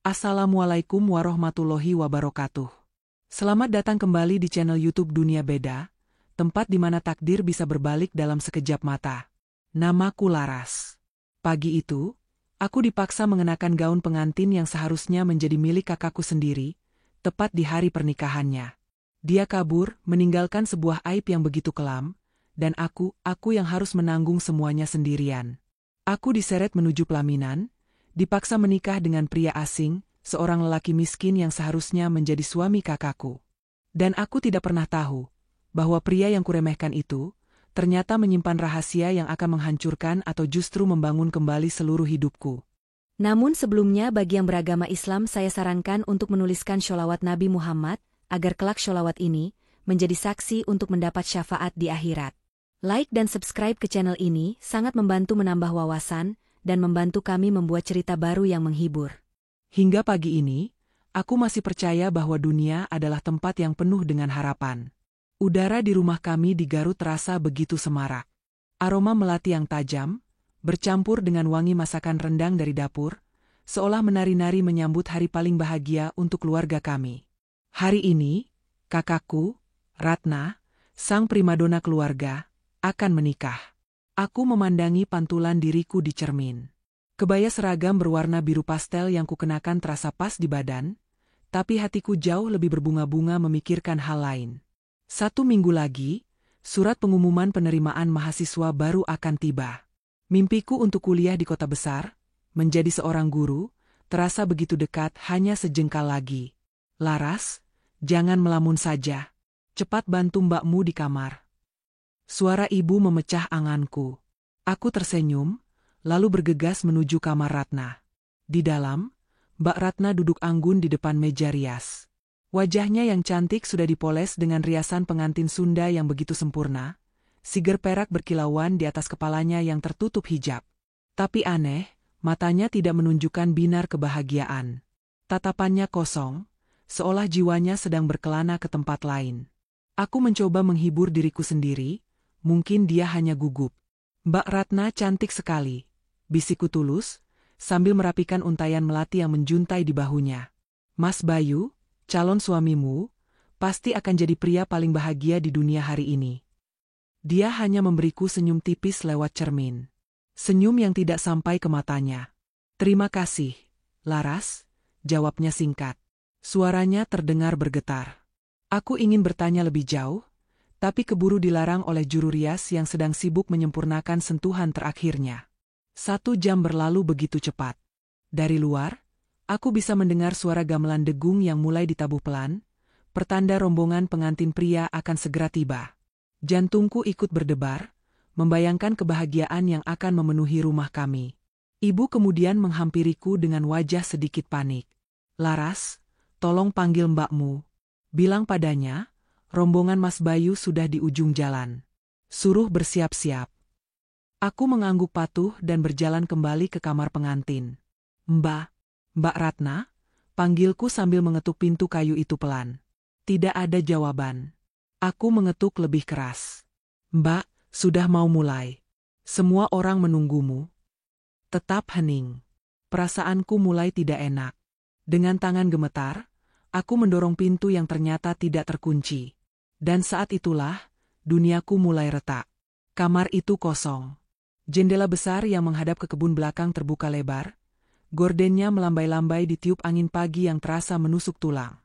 Assalamualaikum warahmatullahi wabarakatuh. Selamat datang kembali di channel YouTube Dunia Beda, tempat di mana takdir bisa berbalik dalam sekejap mata. Namaku Laras. Pagi itu, aku dipaksa mengenakan gaun pengantin yang seharusnya menjadi milik kakakku sendiri, tepat di hari pernikahannya. Dia kabur, meninggalkan sebuah aib yang begitu kelam, dan aku yang harus menanggung semuanya sendirian. Aku diseret menuju pelaminan, dipaksa menikah dengan pria asing, seorang lelaki miskin yang seharusnya menjadi suami kakakku. Dan aku tidak pernah tahu bahwa pria yang kuremehkan itu ternyata menyimpan rahasia yang akan menghancurkan atau justru membangun kembali seluruh hidupku. Namun sebelumnya bagi yang beragama Islam saya sarankan untuk menuliskan sholawat Nabi Muhammad, agar kelak sholawat ini menjadi saksi untuk mendapat syafaat di akhirat. Like dan subscribe ke channel ini sangat membantu menambah wawasan, dan membantu kami membuat cerita baru yang menghibur. Hingga pagi ini, aku masih percaya bahwa dunia adalah tempat yang penuh dengan harapan. Udara di rumah kami di Garut terasa begitu semarak. Aroma melati yang tajam, bercampur dengan wangi masakan rendang dari dapur, seolah menari-nari menyambut hari paling bahagia untuk keluarga kami. Hari ini, kakakku, Ratna, sang primadona keluarga, akan menikah. Aku memandangi pantulan diriku di cermin. Kebaya seragam berwarna biru pastel yang kukenakan terasa pas di badan, tapi hatiku jauh lebih berbunga-bunga memikirkan hal lain. 1 minggu lagi, surat pengumuman penerimaan mahasiswa baru akan tiba. Mimpiku untuk kuliah di kota besar, menjadi seorang guru, terasa begitu dekat hanya sejengkal lagi. Laras, jangan melamun saja. Cepat bantu mbakmu di kamar. Suara ibu memecah anganku. Aku tersenyum, lalu bergegas menuju kamar Ratna. Di dalam, Mbak Ratna duduk anggun di depan meja rias. Wajahnya yang cantik sudah dipoles dengan riasan pengantin Sunda yang begitu sempurna. Siger perak berkilauan di atas kepalanya yang tertutup hijab. Tapi aneh, matanya tidak menunjukkan binar kebahagiaan. Tatapannya kosong, seolah jiwanya sedang berkelana ke tempat lain. Aku mencoba menghibur diriku sendiri. Mungkin dia hanya gugup. Mbak Ratna cantik sekali, bisikku tulus, sambil merapikan untaian melati yang menjuntai di bahunya. Mas Bayu, calon suamimu, pasti akan jadi pria paling bahagia di dunia hari ini. Dia hanya memberiku senyum tipis lewat cermin. Senyum yang tidak sampai ke matanya. Terima kasih, Laras, jawabnya singkat. Suaranya terdengar bergetar. Aku ingin bertanya lebih jauh, tapi keburu dilarang oleh juru rias yang sedang sibuk menyempurnakan sentuhan terakhirnya. 1 jam berlalu begitu cepat. Dari luar, aku bisa mendengar suara gamelan degung yang mulai ditabuh pelan, pertanda rombongan pengantin pria akan segera tiba. Jantungku ikut berdebar, membayangkan kebahagiaan yang akan memenuhi rumah kami. Ibu kemudian menghampiriku dengan wajah sedikit panik. Laras, tolong panggil mbakmu. Bilang padanya, rombongan Mas Bayu sudah di ujung jalan. Suruh bersiap-siap. Aku mengangguk patuh dan berjalan kembali ke kamar pengantin. Mbak Ratna, panggilku sambil mengetuk pintu kayu itu pelan. Tidak ada jawaban. Aku mengetuk lebih keras. Mbak, sudah mau mulai. Semua orang menunggumu. Tetap hening. Perasaanku mulai tidak enak. Dengan tangan gemetar, aku mendorong pintu yang ternyata tidak terkunci. Dan saat itulah, duniaku mulai retak. Kamar itu kosong. Jendela besar yang menghadap ke kebun belakang terbuka lebar. Gordennya melambai-lambai ditiup angin pagi yang terasa menusuk tulang.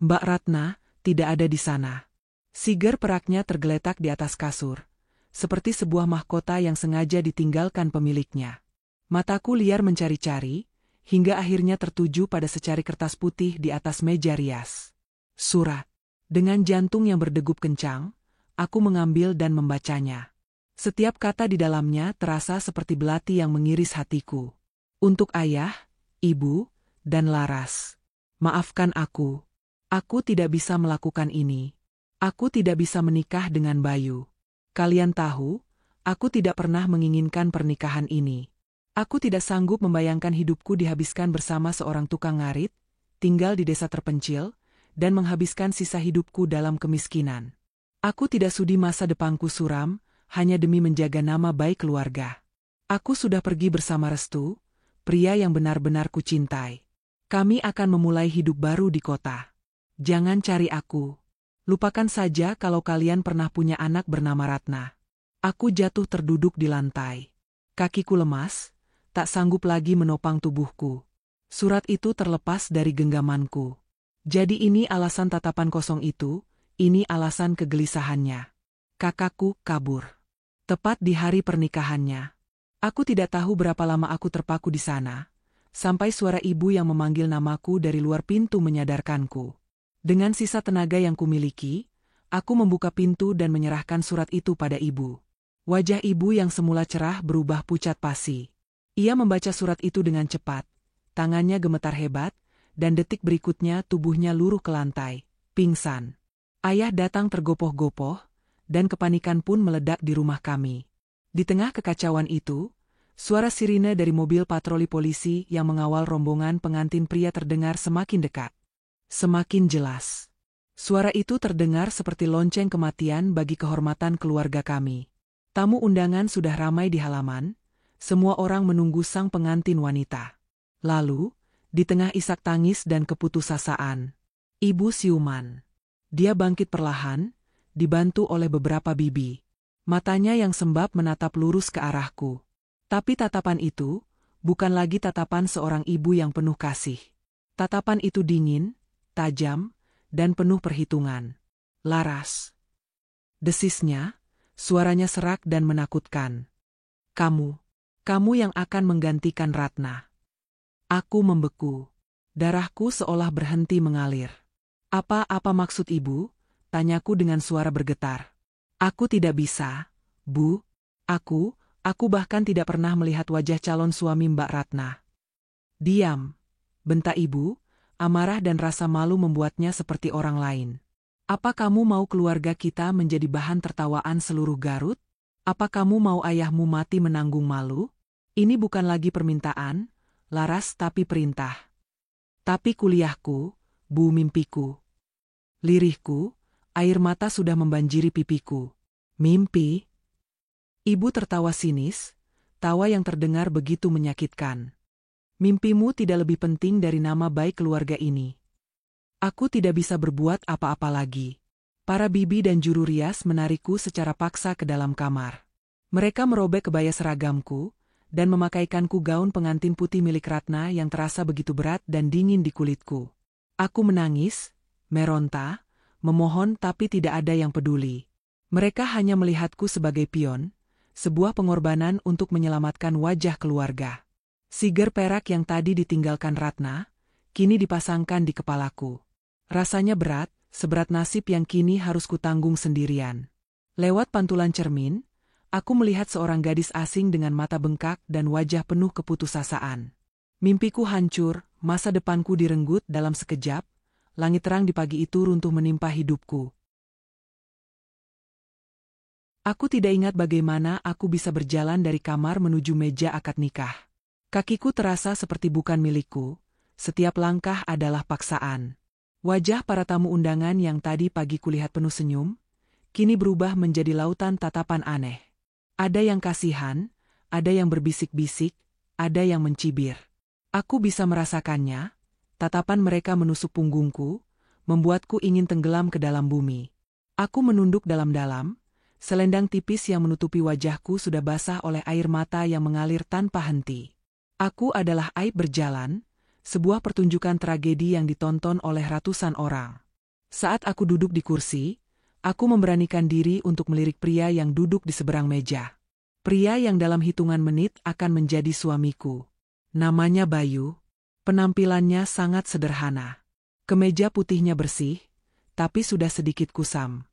Mbak Ratna tidak ada di sana. Siger peraknya tergeletak di atas kasur, seperti sebuah mahkota yang sengaja ditinggalkan pemiliknya. Mataku liar mencari-cari, hingga akhirnya tertuju pada secari kertas putih di atas meja rias. Surat. Dengan jantung yang berdegup kencang, aku mengambil dan membacanya. Setiap kata di dalamnya terasa seperti belati yang mengiris hatiku. Untuk ayah, ibu, dan Laras. Maafkan aku. Aku tidak bisa melakukan ini. Aku tidak bisa menikah dengan Bayu. Kalian tahu, aku tidak pernah menginginkan pernikahan ini. Aku tidak sanggup membayangkan hidupku dihabiskan bersama seorang tukang ngarit, tinggal di desa terpencil, dan menghabiskan sisa hidupku dalam kemiskinan. Aku tidak sudi masa depanku suram, hanya demi menjaga nama baik keluarga. Aku sudah pergi bersama Restu, pria yang benar-benar kucintai. Kami akan memulai hidup baru di kota. Jangan cari aku. Lupakan saja kalau kalian pernah punya anak bernama Ratna. Aku jatuh terduduk di lantai. Kakiku lemas, tak sanggup lagi menopang tubuhku. Surat itu terlepas dari genggamanku. Jadi ini alasan tatapan kosong itu, ini alasan kegelisahannya. Kakakku kabur. Tepat di hari pernikahannya. Aku tidak tahu berapa lama aku terpaku di sana, sampai suara ibu yang memanggil namaku dari luar pintu menyadarkanku. Dengan sisa tenaga yang kumiliki, aku membuka pintu dan menyerahkan surat itu pada ibu. Wajah ibu yang semula cerah berubah pucat pasi. Ia membaca surat itu dengan cepat, tangannya gemetar hebat, dan detik berikutnya tubuhnya luruh ke lantai, pingsan. Ayah datang tergopoh-gopoh, dan kepanikan pun meledak di rumah kami. Di tengah kekacauan itu, suara sirine dari mobil patroli polisi yang mengawal rombongan pengantin pria terdengar semakin dekat. Semakin jelas. Suara itu terdengar seperti lonceng kematian bagi kehormatan keluarga kami. Tamu undangan sudah ramai di halaman, semua orang menunggu sang pengantin wanita. Lalu, di tengah isak tangis dan keputusasaan, ibu siuman. Dia bangkit perlahan, dibantu oleh beberapa bibi. Matanya yang sembab menatap lurus ke arahku. Tapi tatapan itu, bukan lagi tatapan seorang ibu yang penuh kasih. Tatapan itu dingin, tajam, dan penuh perhitungan. Laras. Desisnya, suaranya serak dan menakutkan. Kamu yang akan menggantikan Ratna. Aku membeku. Darahku seolah berhenti mengalir. Apa maksud ibu? Tanyaku dengan suara bergetar. Aku tidak bisa, Bu. Aku bahkan tidak pernah melihat wajah calon suami Mbak Ratna. Diam, bentak ibu, amarah dan rasa malu membuatnya seperti orang lain. Apa kamu mau keluarga kita menjadi bahan tertawaan seluruh Garut? Apa kamu mau ayahmu mati menanggung malu? Ini bukan lagi permintaan, Laras, tapi perintah. Tapi kuliahku, Bu, mimpiku. Lirihku, air mata sudah membanjiri pipiku. Mimpi? Ibu tertawa sinis, tawa yang terdengar begitu menyakitkan. Mimpimu tidak lebih penting dari nama baik keluarga ini. Aku tidak bisa berbuat apa-apa lagi. Para bibi dan juru rias menarikku secara paksa ke dalam kamar. Mereka merobek kebaya seragamku, dan memakaikanku gaun pengantin putih milik Ratna yang terasa begitu berat dan dingin di kulitku. Aku menangis, meronta, memohon tapi tidak ada yang peduli. Mereka hanya melihatku sebagai pion, sebuah pengorbanan untuk menyelamatkan wajah keluarga. Siger perak yang tadi ditinggalkan Ratna, kini dipasangkan di kepalaku. Rasanya berat, seberat nasib yang kini harus kutanggung sendirian. Lewat pantulan cermin, aku melihat seorang gadis asing dengan mata bengkak dan wajah penuh keputusasaan. Mimpiku hancur, masa depanku direnggut dalam sekejap, langit terang di pagi itu runtuh menimpa hidupku. Aku tidak ingat bagaimana aku bisa berjalan dari kamar menuju meja akad nikah. Kakiku terasa seperti bukan milikku, setiap langkah adalah paksaan. Wajah para tamu undangan yang tadi pagi kulihat penuh senyum, kini berubah menjadi lautan tatapan aneh. Ada yang kasihan, ada yang berbisik-bisik, ada yang mencibir. Aku bisa merasakannya, tatapan mereka menusuk punggungku, membuatku ingin tenggelam ke dalam bumi. Aku menunduk dalam-dalam, selendang tipis yang menutupi wajahku sudah basah oleh air mata yang mengalir tanpa henti. Aku adalah aib berjalan, sebuah pertunjukan tragedi yang ditonton oleh ratusan orang. Saat aku duduk di kursi, aku memberanikan diri untuk melirik pria yang duduk di seberang meja. Pria yang dalam hitungan menit akan menjadi suamiku. Namanya Bayu. Penampilannya sangat sederhana. Kemeja putihnya bersih, tapi sudah sedikit kusam.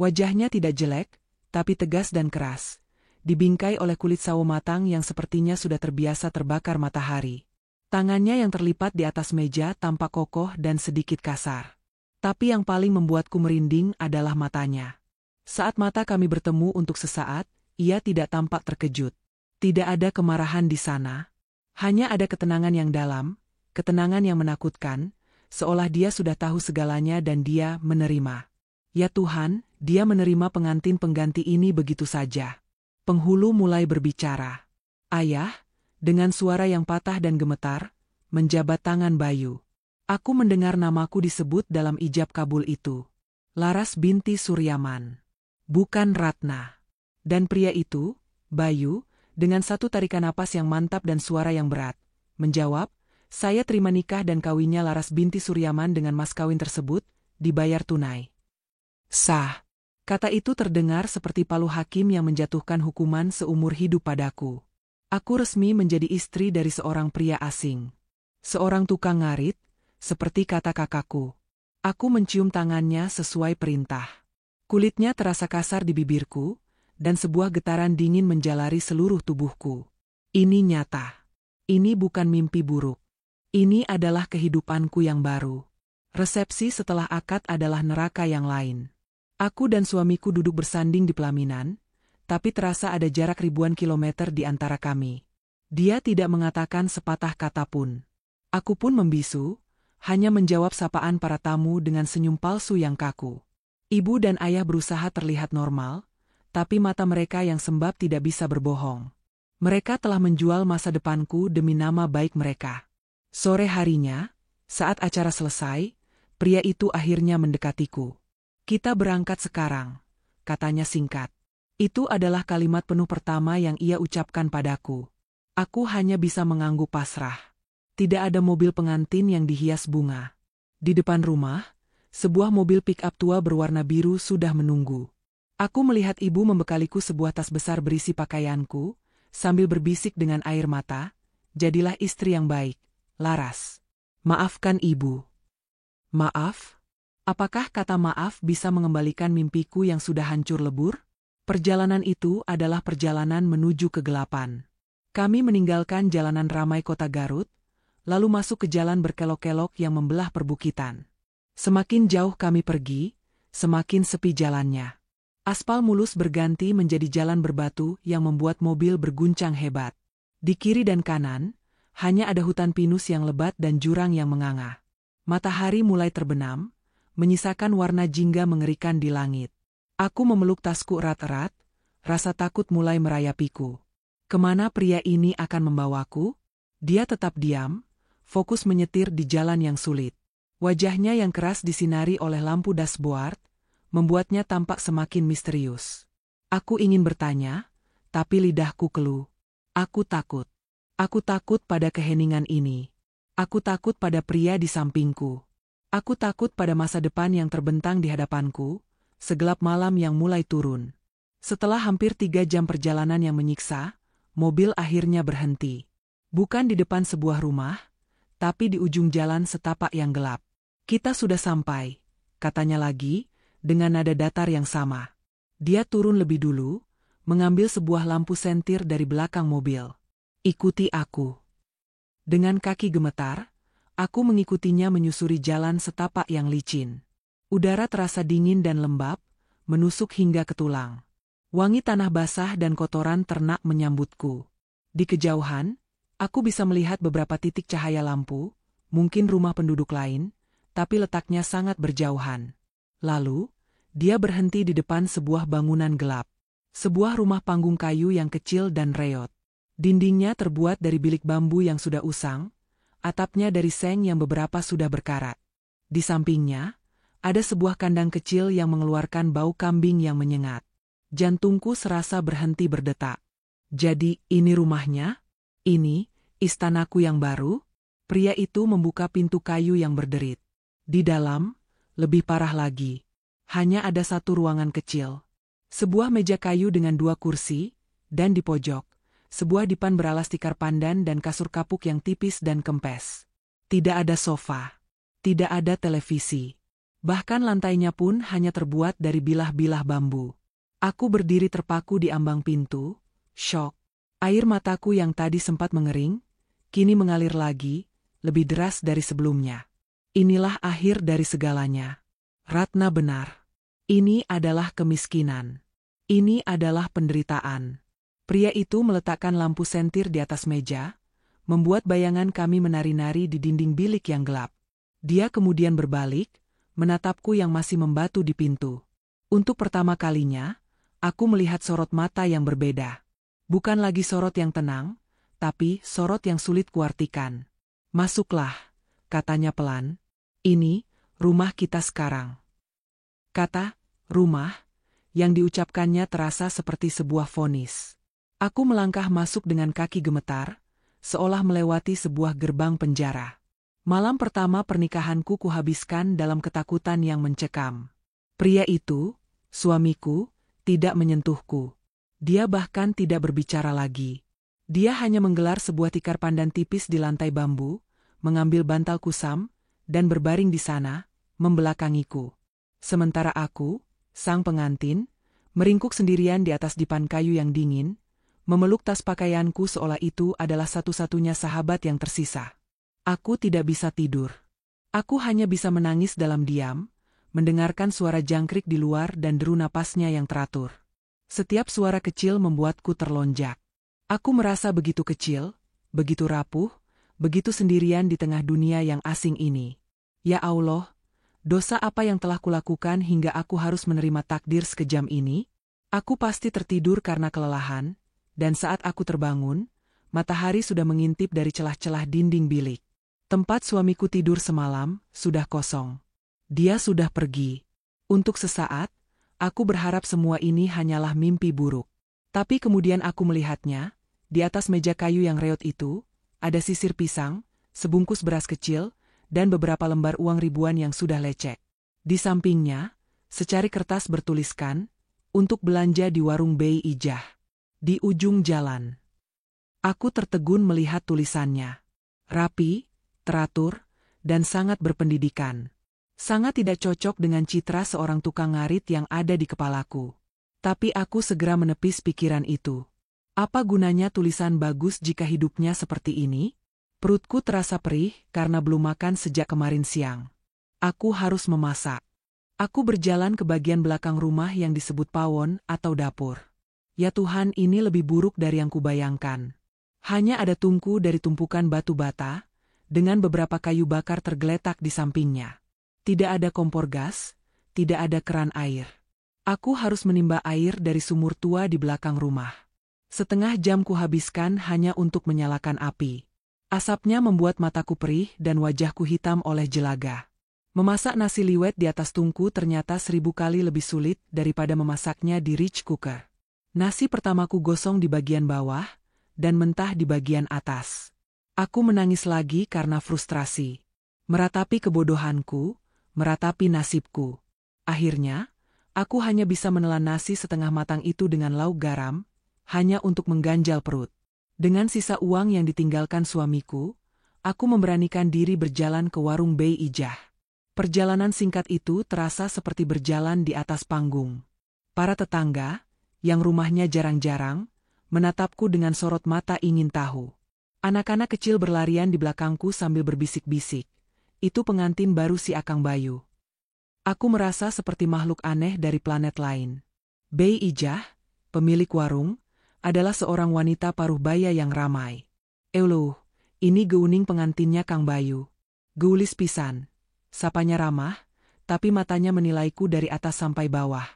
Wajahnya tidak jelek, tapi tegas dan keras, dibingkai oleh kulit sawo matang yang sepertinya sudah terbiasa terbakar matahari. Tangannya yang terlipat di atas meja tampak kokoh dan sedikit kasar. Tapi yang paling membuatku merinding adalah matanya. Saat mata kami bertemu untuk sesaat, ia tidak tampak terkejut. Tidak ada kemarahan di sana. Hanya ada ketenangan yang dalam, ketenangan yang menakutkan, seolah dia sudah tahu segalanya dan dia menerima. Ya Tuhan, dia menerima pengantin pengganti ini begitu saja. Penghulu mulai berbicara. Ayah, dengan suara yang patah dan gemetar, menjabat tangan Bayu. Aku mendengar namaku disebut dalam ijab kabul itu. Laras binti Suryaman. Bukan Ratna. Dan pria itu, Bayu, dengan satu tarikan napas yang mantap dan suara yang berat, menjawab, saya terima nikah dan kawinnya Laras binti Suryaman dengan mas kawin tersebut, dibayar tunai. Sah. Kata itu terdengar seperti palu hakim yang menjatuhkan hukuman seumur hidup padaku. Aku resmi menjadi istri dari seorang pria asing. Seorang tukang ngarit, seperti kata kakakku. Aku mencium tangannya sesuai perintah. Kulitnya terasa kasar di bibirku, dan sebuah getaran dingin menjalari seluruh tubuhku. Ini nyata. Ini bukan mimpi buruk. Ini adalah kehidupanku yang baru. Resepsi setelah akad adalah neraka yang lain. Aku dan suamiku duduk bersanding di pelaminan, tapi terasa ada jarak ribuan kilometer di antara kami. Dia tidak mengatakan sepatah kata pun. Aku pun membisu, hanya menjawab sapaan para tamu dengan senyum palsu yang kaku. Ibu dan ayah berusaha terlihat normal, tapi mata mereka yang sembab tidak bisa berbohong. Mereka telah menjual masa depanku demi nama baik mereka. Sore harinya, saat acara selesai, pria itu akhirnya mendekatiku. Kita berangkat sekarang, katanya singkat. Itu adalah kalimat penuh pertama yang ia ucapkan padaku. Aku hanya bisa mengangguk pasrah. Tidak ada mobil pengantin yang dihias bunga. Di depan rumah, sebuah mobil pick-up tua berwarna biru sudah menunggu. Aku melihat ibu membekaliku sebuah tas besar berisi pakaianku, sambil berbisik dengan air mata, jadilah istri yang baik, Laras. Maafkan ibu. Maaf? Apakah kata maaf bisa mengembalikan mimpiku yang sudah hancur lebur? Perjalanan itu adalah perjalanan menuju kegelapan. Kami meninggalkan jalanan ramai kota Garut, lalu masuk ke jalan berkelok-kelok yang membelah perbukitan. Semakin jauh kami pergi, semakin sepi jalannya. Aspal mulus berganti menjadi jalan berbatu yang membuat mobil berguncang hebat. Di kiri dan kanan, hanya ada hutan pinus yang lebat dan jurang yang menganga. Matahari mulai terbenam, menyisakan warna jingga mengerikan di langit. Aku memeluk tasku erat-erat, rasa takut mulai merayapiku. Kemana pria ini akan membawaku? Dia tetap diam, fokus menyetir di jalan yang sulit. Wajahnya yang keras disinari oleh lampu dashboard, membuatnya tampak semakin misterius. Aku ingin bertanya, tapi lidahku keluh. Aku takut. Aku takut pada keheningan ini. Aku takut pada pria di sampingku. Aku takut pada masa depan yang terbentang di hadapanku, segelap malam yang mulai turun. Setelah hampir 3 jam perjalanan yang menyiksa, mobil akhirnya berhenti. Bukan di depan sebuah rumah, tapi di ujung jalan setapak yang gelap. Kita sudah sampai, katanya lagi, dengan nada datar yang sama. Dia turun lebih dulu, mengambil sebuah lampu sentir dari belakang mobil. Ikuti aku. Dengan kaki gemetar, aku mengikutinya menyusuri jalan setapak yang licin. Udara terasa dingin dan lembab, menusuk hingga ke tulang. Wangi tanah basah dan kotoran ternak menyambutku. Di kejauhan, aku bisa melihat beberapa titik cahaya lampu, mungkin rumah penduduk lain, tapi letaknya sangat berjauhan. Lalu, dia berhenti di depan sebuah bangunan gelap. Sebuah rumah panggung kayu yang kecil dan reot. Dindingnya terbuat dari bilik bambu yang sudah usang, atapnya dari seng yang beberapa sudah berkarat. Di sampingnya, ada sebuah kandang kecil yang mengeluarkan bau kambing yang menyengat. Jantungku serasa berhenti berdetak. Jadi, ini rumahnya? Ini, istanaku yang baru? Pria itu membuka pintu kayu yang berderit. Di dalam, lebih parah lagi. Hanya ada satu ruangan kecil. Sebuah meja kayu dengan 2 kursi, dan di pojok, sebuah dipan beralas tikar pandan dan kasur kapuk yang tipis dan kempes. Tidak ada sofa. Tidak ada televisi. Bahkan lantainya pun hanya terbuat dari bilah-bilah bambu. Aku berdiri terpaku di ambang pintu, syok. Air mataku yang tadi sempat mengering, kini mengalir lagi, lebih deras dari sebelumnya. Inilah akhir dari segalanya. Ratna benar. Ini adalah kemiskinan. Ini adalah penderitaan. Pria itu meletakkan lampu sentir di atas meja, membuat bayangan kami menari-nari di dinding bilik yang gelap. Dia kemudian berbalik, menatapku yang masih membatu di pintu. Untuk pertama kalinya, aku melihat sorot mata yang berbeda. Bukan lagi sorot yang tenang, tapi sorot yang sulit kuartikan. Masuklah, katanya pelan. Ini, rumah kita sekarang. Kata, rumah, yang diucapkannya terasa seperti sebuah vonis. Aku melangkah masuk dengan kaki gemetar, seolah melewati sebuah gerbang penjara. Malam pertama pernikahanku kuhabiskan dalam ketakutan yang mencekam. Pria itu, suamiku, tidak menyentuhku. Dia bahkan tidak berbicara lagi. Dia hanya menggelar sebuah tikar pandan tipis di lantai bambu, mengambil bantal kusam, dan berbaring di sana, membelakangiku. Sementara aku, sang pengantin, meringkuk sendirian di atas dipan kayu yang dingin, memeluk tas pakaianku seolah itu adalah satu-satunya sahabat yang tersisa. Aku tidak bisa tidur. Aku hanya bisa menangis dalam diam, mendengarkan suara jangkrik di luar dan deru napasnya yang teratur. Setiap suara kecil membuatku terlonjak. Aku merasa begitu kecil, begitu rapuh, begitu sendirian di tengah dunia yang asing ini. Ya Allah, dosa apa yang telah kulakukan hingga aku harus menerima takdir sekejam ini? Aku pasti tertidur karena kelelahan, dan saat aku terbangun, matahari sudah mengintip dari celah-celah dinding bilik. Tempat suamiku tidur semalam sudah kosong. Dia sudah pergi. Untuk sesaat, aku berharap semua ini hanyalah mimpi buruk. Tapi kemudian aku melihatnya, di atas meja kayu yang reot itu, ada sisir pisang, sebungkus beras kecil, dan beberapa lembar uang ribuan yang sudah lecek. Di sampingnya, secari kertas bertuliskan, untuk belanja di warung Bei Ijah. Di ujung jalan. Aku tertegun melihat tulisannya. Rapi, teratur, dan sangat berpendidikan. Sangat tidak cocok dengan citra seorang tukang ngarit yang ada di kepalaku. Tapi aku segera menepis pikiran itu. Apa gunanya tulisan bagus jika hidupnya seperti ini? Perutku terasa perih karena belum makan sejak kemarin siang. Aku harus memasak. Aku berjalan ke bagian belakang rumah yang disebut pawon atau dapur. Ya Tuhan, ini lebih buruk dari yang kubayangkan. Hanya ada tungku dari tumpukan batu bata, dengan beberapa kayu bakar tergeletak di sampingnya. Tidak ada kompor gas, tidak ada keran air. Aku harus menimba air dari sumur tua di belakang rumah. Setengah jam kuhabiskan hanya untuk menyalakan api. Asapnya membuat mataku perih dan wajahku hitam oleh jelaga. Memasak nasi liwet di atas tungku ternyata 1000 kali lebih sulit daripada memasaknya di rich cooker. Nasi pertamaku gosong di bagian bawah, dan mentah di bagian atas. Aku menangis lagi karena frustrasi. Meratapi kebodohanku, meratapi nasibku. Akhirnya, aku hanya bisa menelan nasi setengah matang itu dengan lauk garam, hanya untuk mengganjal perut. Dengan sisa uang yang ditinggalkan suamiku, aku memberanikan diri berjalan ke warung Bei Ijah. Perjalanan singkat itu terasa seperti berjalan di atas panggung. Para tetangga, yang rumahnya jarang-jarang, menatapku dengan sorot mata ingin tahu. Anak-anak kecil berlarian di belakangku sambil berbisik-bisik. Itu pengantin baru si Akang Bayu. Aku merasa seperti makhluk aneh dari planet lain. Bei Ijah, pemilik warung, adalah seorang wanita paruh baya yang ramai. Euloh, ini geuning pengantinnya Kang Bayu. Geulis pisan. Sapanya ramah, tapi matanya menilaiku dari atas sampai bawah.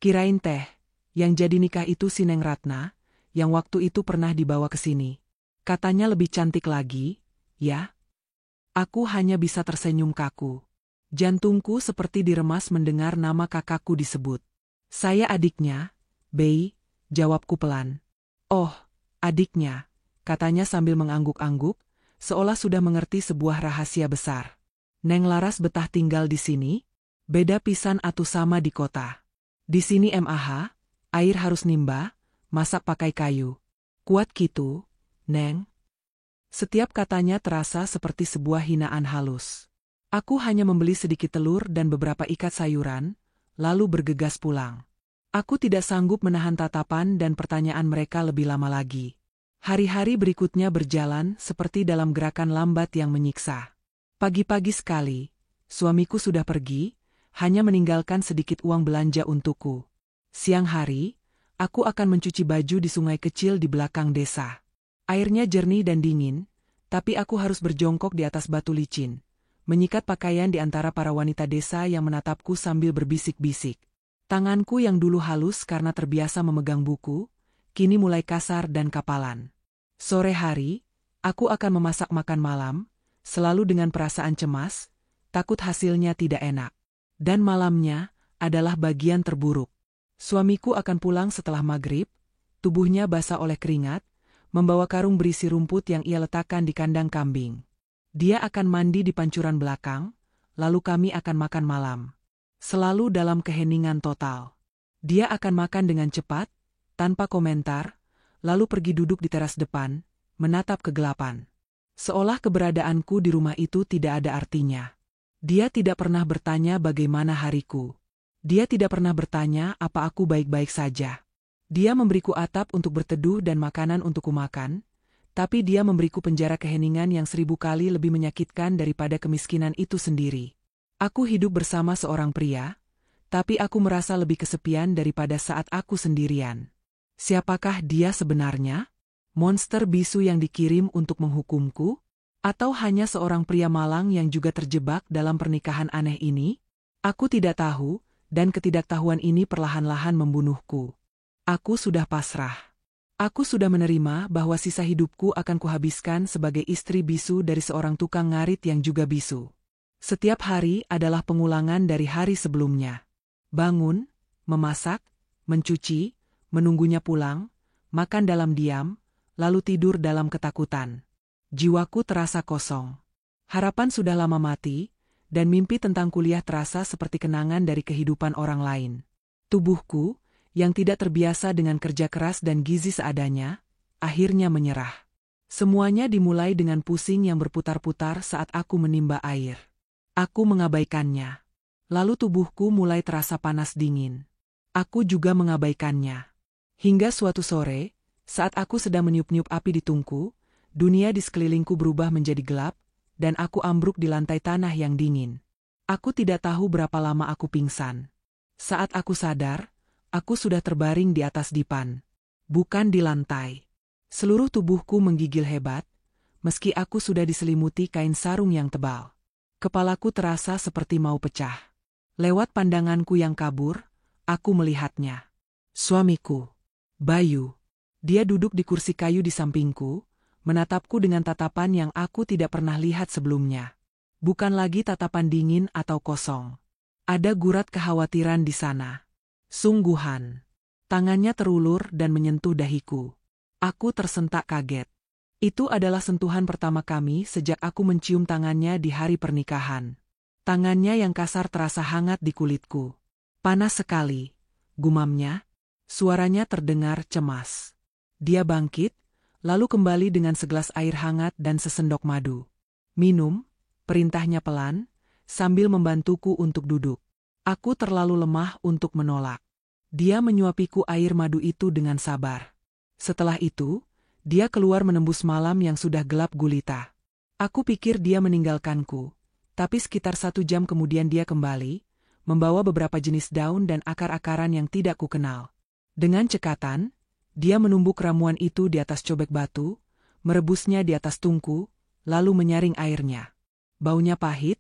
Kirain teh, yang jadi nikah itu si Neng Ratna, yang waktu itu pernah dibawa ke sini. Katanya lebih cantik lagi, ya? Aku hanya bisa tersenyum kaku. Jantungku seperti diremas mendengar nama kakakku disebut. Saya adiknya, Bei, jawabku pelan. Oh, adiknya, katanya sambil mengangguk-angguk, seolah sudah mengerti sebuah rahasia besar. Neng Laras betah tinggal di sini? Beda pisan atuh sama di kota. Di sini MAH, air harus nimba, masak pakai kayu. Kuat gitu, Neng? Setiap katanya terasa seperti sebuah hinaan halus. Aku hanya membeli sedikit telur dan beberapa ikat sayuran, lalu bergegas pulang. Aku tidak sanggup menahan tatapan dan pertanyaan mereka lebih lama lagi. Hari-hari berikutnya berjalan seperti dalam gerakan lambat yang menyiksa. Pagi-pagi sekali, suamiku sudah pergi, hanya meninggalkan sedikit uang belanja untukku. Siang hari, aku akan mencuci baju di sungai kecil di belakang desa. Airnya jernih dan dingin, tapi aku harus berjongkok di atas batu licin, menyikat pakaian di antara para wanita desa yang menatapku sambil berbisik-bisik. Tanganku yang dulu halus karena terbiasa memegang buku, kini mulai kasar dan kapalan. Sore hari, aku akan memasak makan malam, Selalu dengan perasaan cemas, takut hasilnya tidak enak. Dan malamnya adalah bagian terburuk. Suamiku akan pulang setelah maghrib, tubuhnya basah oleh keringat, membawa karung berisi rumput yang ia letakkan di kandang kambing. Dia akan mandi di pancuran belakang, lalu kami akan makan malam. Selalu dalam keheningan total. Dia akan makan dengan cepat, tanpa komentar, lalu pergi duduk di teras depan, menatap kegelapan. Seolah keberadaanku di rumah itu tidak ada artinya. Dia tidak pernah bertanya bagaimana hariku. Dia tidak pernah bertanya apa aku baik-baik saja. Dia memberiku atap untuk berteduh dan makanan untuk kumakan, tapi dia memberiku penjara keheningan yang 1000 kali lebih menyakitkan daripada kemiskinan itu sendiri. Aku hidup bersama seorang pria, tapi aku merasa lebih kesepian daripada saat aku sendirian. Siapakah dia sebenarnya? Monster bisu yang dikirim untuk menghukumku? Atau hanya seorang pria malang yang juga terjebak dalam pernikahan aneh ini? Aku tidak tahu, dan ketidaktahuan ini perlahan-lahan membunuhku. Aku sudah pasrah. Aku sudah menerima bahwa sisa hidupku akan kuhabiskan sebagai istri bisu dari seorang tukang ngarit yang juga bisu. Setiap hari adalah pengulangan dari hari sebelumnya. Bangun, memasak, mencuci, menunggunya pulang, makan dalam diam, lalu tidur dalam ketakutan. Jiwaku terasa kosong. Harapan sudah lama mati, dan mimpi tentang kuliah terasa seperti kenangan dari kehidupan orang lain. Tubuhku, yang tidak terbiasa dengan kerja keras dan gizi seadanya, akhirnya menyerah. Semuanya dimulai dengan pusing yang berputar-putar saat aku menimba air. Aku mengabaikannya. Lalu tubuhku mulai terasa panas dingin. Aku juga mengabaikannya. Hingga suatu sore, saat aku sedang meniup-niup api di tungku, dunia di sekelilingku berubah menjadi gelap, dan aku ambruk di lantai tanah yang dingin. Aku tidak tahu berapa lama aku pingsan. Saat aku sadar, aku sudah terbaring di atas dipan, bukan di lantai. Seluruh tubuhku menggigil hebat, meski aku sudah diselimuti kain sarung yang tebal. Kepalaku terasa seperti mau pecah. Lewat pandanganku yang kabur, aku melihatnya. Suamiku, Bayu. Dia duduk di kursi kayu di sampingku, menatapku dengan tatapan yang aku tidak pernah lihat sebelumnya. Bukan lagi tatapan dingin atau kosong. Ada gurat kekhawatiran di sana. Sungguhan. Tangannya terulur dan menyentuh dahiku. Aku tersentak kaget. Itu adalah sentuhan pertama kami sejak aku mencium tangannya di hari pernikahan. Tangannya yang kasar terasa hangat di kulitku. Panas sekali, gumamnya. Suaranya terdengar cemas. Dia bangkit, lalu kembali dengan segelas air hangat dan sesendok madu. Minum, perintahnya pelan, sambil membantuku untuk duduk. Aku terlalu lemah untuk menolak. Dia menyuapiku air madu itu dengan sabar. Setelah itu, dia keluar menembus malam yang sudah gelap gulita. Aku pikir dia meninggalkanku, tapi sekitar 1 jam kemudian dia kembali, membawa beberapa jenis daun dan akar-akaran yang tidak kukenal. Dengan cekatan, dia menumbuk ramuan itu di atas cobek batu, merebusnya di atas tungku, lalu menyaring airnya. Baunya pahit,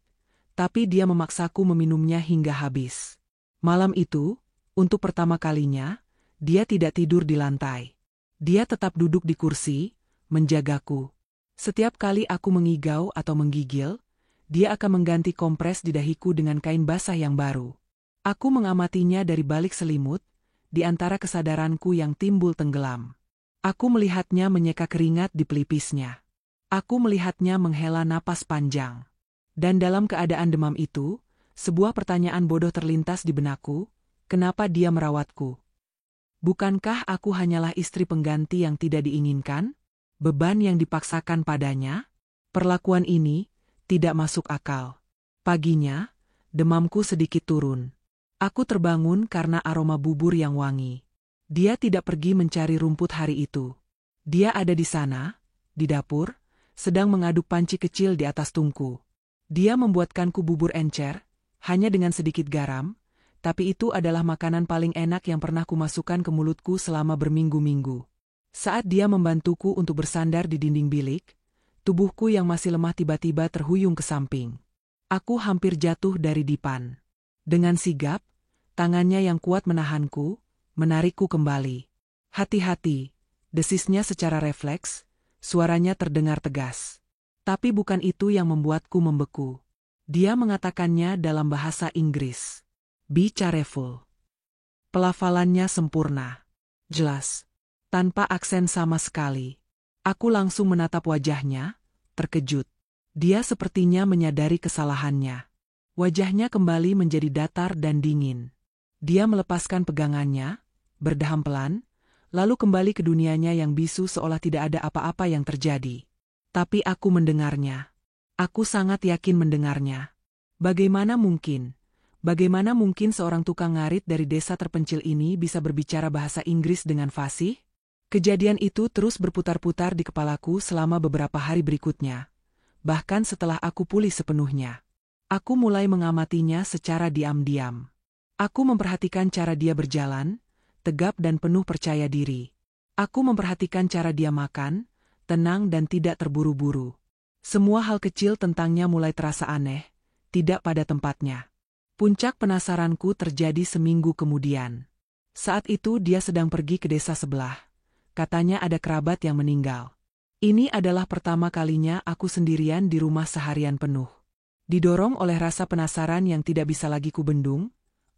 tapi dia memaksaku meminumnya hingga habis. Malam itu, untuk pertama kalinya, dia tidak tidur di lantai. Dia tetap duduk di kursi, menjagaku. Setiap kali aku mengigau atau menggigil, dia akan mengganti kompres di dahiku dengan kain basah yang baru. Aku mengamatinya dari balik selimut, di antara kesadaranku yang timbul tenggelam. Aku melihatnya menyeka keringat di pelipisnya. Aku melihatnya menghela napas panjang. Dan dalam keadaan demam itu, sebuah pertanyaan bodoh terlintas di benakku, kenapa dia merawatku? Bukankah aku hanyalah istri pengganti yang tidak diinginkan? Beban yang dipaksakan padanya? Perlakuan ini tidak masuk akal. Paginya, demamku sedikit turun. Aku terbangun karena aroma bubur yang wangi. Dia tidak pergi mencari rumput hari itu. Dia ada di sana, di dapur, sedang mengaduk panci kecil di atas tungku. Dia membuatkanku bubur encer, hanya dengan sedikit garam, tapi itu adalah makanan paling enak yang pernah kumasukkan ke mulutku selama berminggu-minggu. Saat dia membantuku untuk bersandar di dinding bilik, tubuhku yang masih lemah tiba-tiba terhuyung ke samping. Aku hampir jatuh dari dipan. Dengan sigap, tangannya yang kuat menahanku, menarikku kembali. Hati-hati, desisnya secara refleks, suaranya terdengar tegas. Tapi bukan itu yang membuatku membeku. Dia mengatakannya dalam bahasa Inggris. Be careful. Pelafalannya sempurna. Jelas. Tanpa aksen sama sekali. Aku langsung menatap wajahnya, terkejut. Dia sepertinya menyadari kesalahannya. Wajahnya kembali menjadi datar dan dingin. Dia melepaskan pegangannya, berdaham pelan, lalu kembali ke dunianya yang bisu seolah tidak ada apa-apa yang terjadi. Tapi aku mendengarnya. Aku sangat yakin mendengarnya. Bagaimana mungkin seorang tukang ngarit dari desa terpencil ini bisa berbicara bahasa Inggris dengan fasih? Kejadian itu terus berputar-putar di kepalaku selama beberapa hari berikutnya. Bahkan setelah aku pulih sepenuhnya. Aku mulai mengamatinya secara diam-diam. Aku memperhatikan cara dia berjalan, tegap dan penuh percaya diri. Aku memperhatikan cara dia makan, tenang dan tidak terburu-buru. Semua hal kecil tentangnya mulai terasa aneh, tidak pada tempatnya. Puncak penasaranku terjadi seminggu kemudian. Saat itu dia sedang pergi ke desa sebelah. Katanya ada kerabat yang meninggal. Ini adalah pertama kalinya aku sendirian di rumah seharian penuh. Didorong oleh rasa penasaran yang tidak bisa lagi kubendung,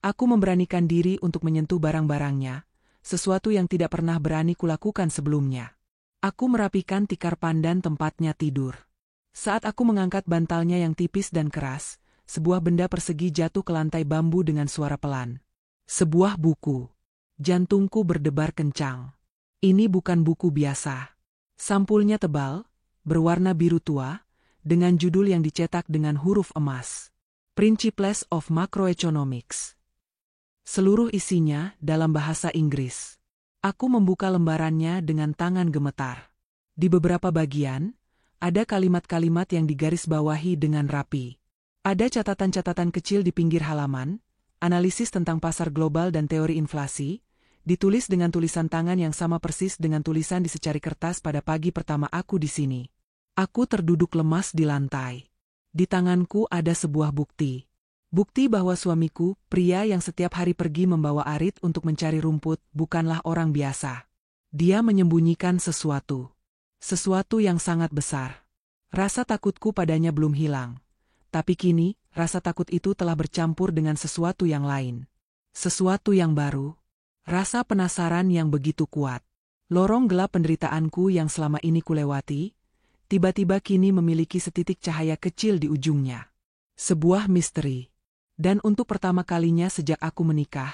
aku memberanikan diri untuk menyentuh barang-barangnya, sesuatu yang tidak pernah berani kulakukan sebelumnya. Aku merapikan tikar pandan tempatnya tidur. Saat aku mengangkat bantalnya yang tipis dan keras, sebuah benda persegi jatuh ke lantai bambu dengan suara pelan. Sebuah buku. Jantungku berdebar kencang. Ini bukan buku biasa. Sampulnya tebal, berwarna biru tua, dengan judul yang dicetak dengan huruf emas. Principles of Macroeconomics. Seluruh isinya dalam bahasa Inggris. Aku membuka lembarannya dengan tangan gemetar. Di beberapa bagian, ada kalimat-kalimat yang digarisbawahi dengan rapi. Ada catatan-catatan kecil di pinggir halaman, analisis tentang pasar global dan teori inflasi, ditulis dengan tulisan tangan yang sama persis dengan tulisan di secari kertas pada pagi pertama aku di sini. Aku terduduk lemas di lantai. Di tanganku ada sebuah bukti. Bukti bahwa suamiku, pria yang setiap hari pergi membawa arit untuk mencari rumput, bukanlah orang biasa. Dia menyembunyikan sesuatu. Sesuatu yang sangat besar. Rasa takutku padanya belum hilang. Tapi kini, rasa takut itu telah bercampur dengan sesuatu yang lain. Sesuatu yang baru. Rasa penasaran yang begitu kuat. Lorong gelap penderitaanku yang selama ini kulewati, tiba-tiba kini memiliki setitik cahaya kecil di ujungnya. Sebuah misteri. Dan untuk pertama kalinya sejak aku menikah,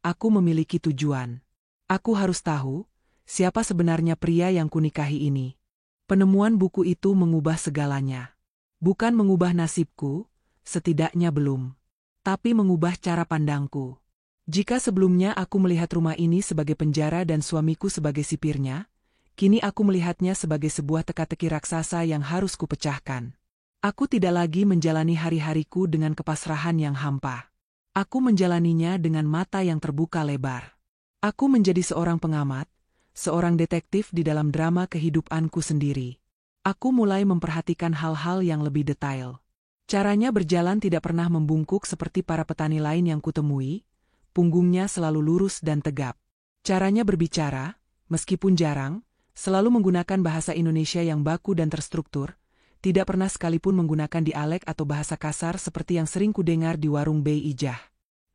aku memiliki tujuan. Aku harus tahu, siapa sebenarnya pria yang kunikahi ini. Penemuan buku itu mengubah segalanya. Bukan mengubah nasibku, setidaknya belum. Tapi mengubah cara pandangku. Jika sebelumnya aku melihat rumah ini sebagai penjara dan suamiku sebagai sipirnya, kini aku melihatnya sebagai sebuah teka-teki raksasa yang harus kupecahkan. Aku tidak lagi menjalani hari-hariku dengan kepasrahan yang hampa. Aku menjalaninya dengan mata yang terbuka lebar. Aku menjadi seorang pengamat, seorang detektif di dalam drama kehidupanku sendiri. Aku mulai memperhatikan hal-hal yang lebih detail. Caranya berjalan tidak pernah membungkuk seperti para petani lain yang kutemui, punggungnya selalu lurus dan tegap. Caranya berbicara, meskipun jarang, selalu menggunakan bahasa Indonesia yang baku dan terstruktur, tidak pernah sekalipun menggunakan dialek atau bahasa kasar seperti yang sering kudengar di warung Bei Ijah.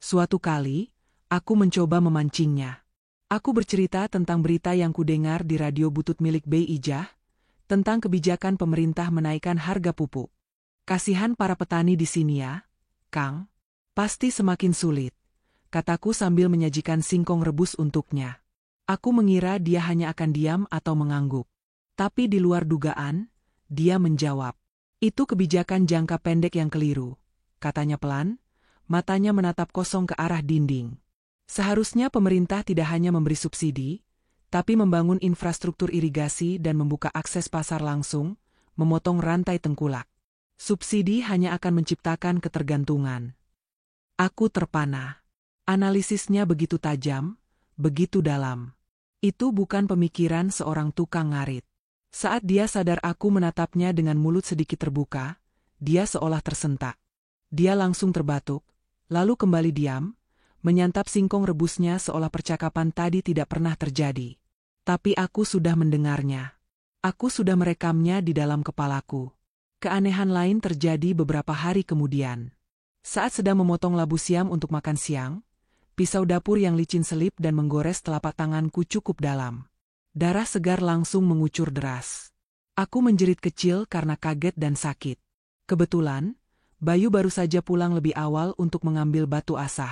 Suatu kali, aku mencoba memancingnya. Aku bercerita tentang berita yang kudengar di radio butut milik Bei Ijah, tentang kebijakan pemerintah menaikkan harga pupuk. Kasihan para petani di sini ya, Kang. Pasti semakin sulit, kataku sambil menyajikan singkong rebus untuknya. Aku mengira dia hanya akan diam atau mengangguk. Tapi di luar dugaan, dia menjawab. Itu kebijakan jangka pendek yang keliru, katanya pelan, matanya menatap kosong ke arah dinding. Seharusnya pemerintah tidak hanya memberi subsidi, tapi membangun infrastruktur irigasi dan membuka akses pasar langsung, memotong rantai tengkulak. Subsidi hanya akan menciptakan ketergantungan. Aku terpana. Analisisnya begitu tajam, begitu dalam. Itu bukan pemikiran seorang tukang ngarit. Saat dia sadar aku menatapnya dengan mulut sedikit terbuka, dia seolah tersentak. Dia langsung terbatuk, lalu kembali diam, menyantap singkong rebusnya seolah percakapan tadi tidak pernah terjadi. Tapi aku sudah mendengarnya. Aku sudah merekamnya di dalam kepalaku. Keanehan lain terjadi beberapa hari kemudian. Saat sedang memotong labu siam untuk makan siang, pisau dapur yang licin selip dan menggores telapak tanganku cukup dalam. Darah segar langsung mengucur deras. Aku menjerit kecil karena kaget dan sakit. Kebetulan, Bayu baru saja pulang lebih awal untuk mengambil batu asah.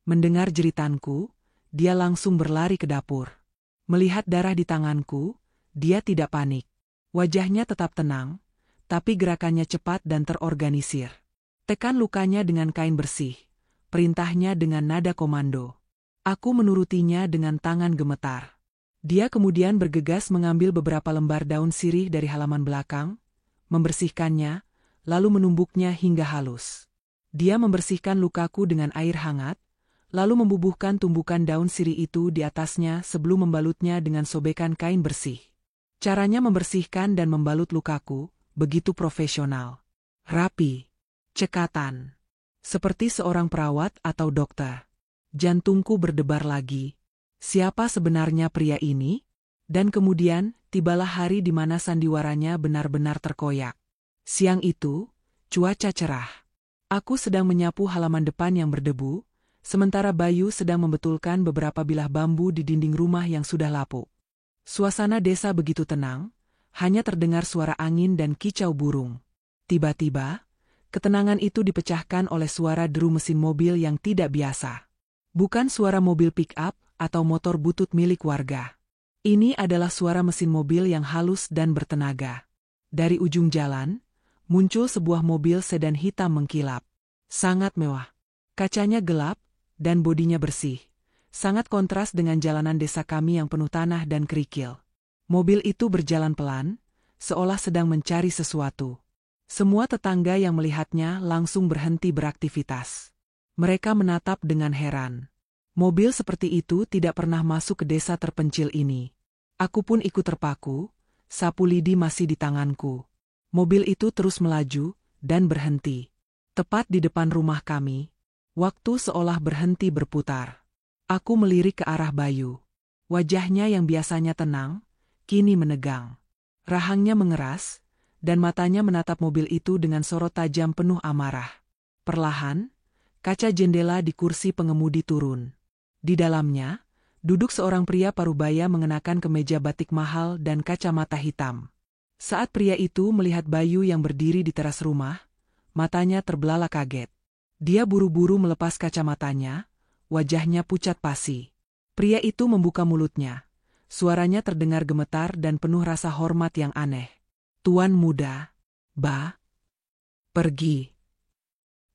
Mendengar jeritanku, dia langsung berlari ke dapur. Melihat darah di tanganku, dia tidak panik. Wajahnya tetap tenang, tapi gerakannya cepat dan terorganisir. Tekan lukanya dengan kain bersih, perintahnya dengan nada komando. Aku menurutinya dengan tangan gemetar. Dia kemudian bergegas mengambil beberapa lembar daun sirih dari halaman belakang, membersihkannya, lalu menumbuknya hingga halus. Dia membersihkan lukaku dengan air hangat, lalu membubuhkan tumbukan daun sirih itu di atasnya sebelum membalutnya dengan sobekan kain bersih. Caranya membersihkan dan membalut lukaku begitu profesional. Rapi. Cekatan. Seperti seorang perawat atau dokter. Jantungku berdebar lagi. Siapa sebenarnya pria ini? Dan kemudian, tibalah hari di mana sandiwaranya benar-benar terkoyak. Siang itu, cuaca cerah. Aku sedang menyapu halaman depan yang berdebu, sementara Bayu sedang membetulkan beberapa bilah bambu di dinding rumah yang sudah lapuk. Suasana desa begitu tenang, hanya terdengar suara angin dan kicau burung. Tiba-tiba, ketenangan itu dipecahkan oleh suara deru mesin mobil yang tidak biasa. Bukan suara mobil pick-up atau motor butut milik warga. Ini adalah suara mesin mobil yang halus dan bertenaga. Dari ujung jalan, muncul sebuah mobil sedan hitam mengkilap. Sangat mewah. Kacanya gelap, dan bodinya bersih. Sangat kontras dengan jalanan desa kami yang penuh tanah dan kerikil. Mobil itu berjalan pelan, seolah sedang mencari sesuatu. Semua tetangga yang melihatnya langsung berhenti beraktivitas. Mereka menatap dengan heran. Mobil seperti itu tidak pernah masuk ke desa terpencil ini. Aku pun ikut terpaku, sapu lidi masih di tanganku. Mobil itu terus melaju, dan berhenti. Tepat di depan rumah kami. Waktu seolah berhenti berputar. Aku melirik ke arah Bayu. Wajahnya yang biasanya tenang, kini menegang. Rahangnya mengeras, dan matanya menatap mobil itu dengan sorot tajam penuh amarah. Perlahan, kaca jendela di kursi pengemudi turun. Di dalamnya, duduk seorang pria parubaya mengenakan kemeja batik mahal dan kacamata hitam. Saat pria itu melihat Bayu yang berdiri di teras rumah, matanya terbelalak kaget. Dia buru-buru melepas kacamatanya, wajahnya pucat pasi. Pria itu membuka mulutnya. Suaranya terdengar gemetar dan penuh rasa hormat yang aneh. "Tuan muda, pergi."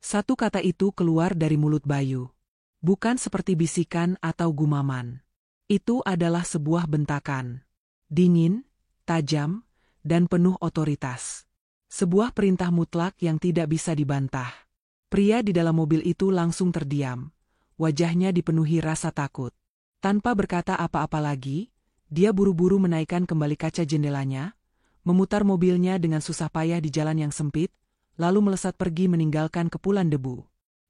Satu kata itu keluar dari mulut Bayu. Bukan seperti bisikan atau gumaman. Itu adalah sebuah bentakan. Dingin, tajam, dan penuh otoritas. Sebuah perintah mutlak yang tidak bisa dibantah. Pria di dalam mobil itu langsung terdiam. Wajahnya dipenuhi rasa takut. Tanpa berkata apa-apa lagi, dia buru-buru menaikkan kembali kaca jendelanya, memutar mobilnya dengan susah payah di jalan yang sempit, lalu melesat pergi meninggalkan kepulan debu.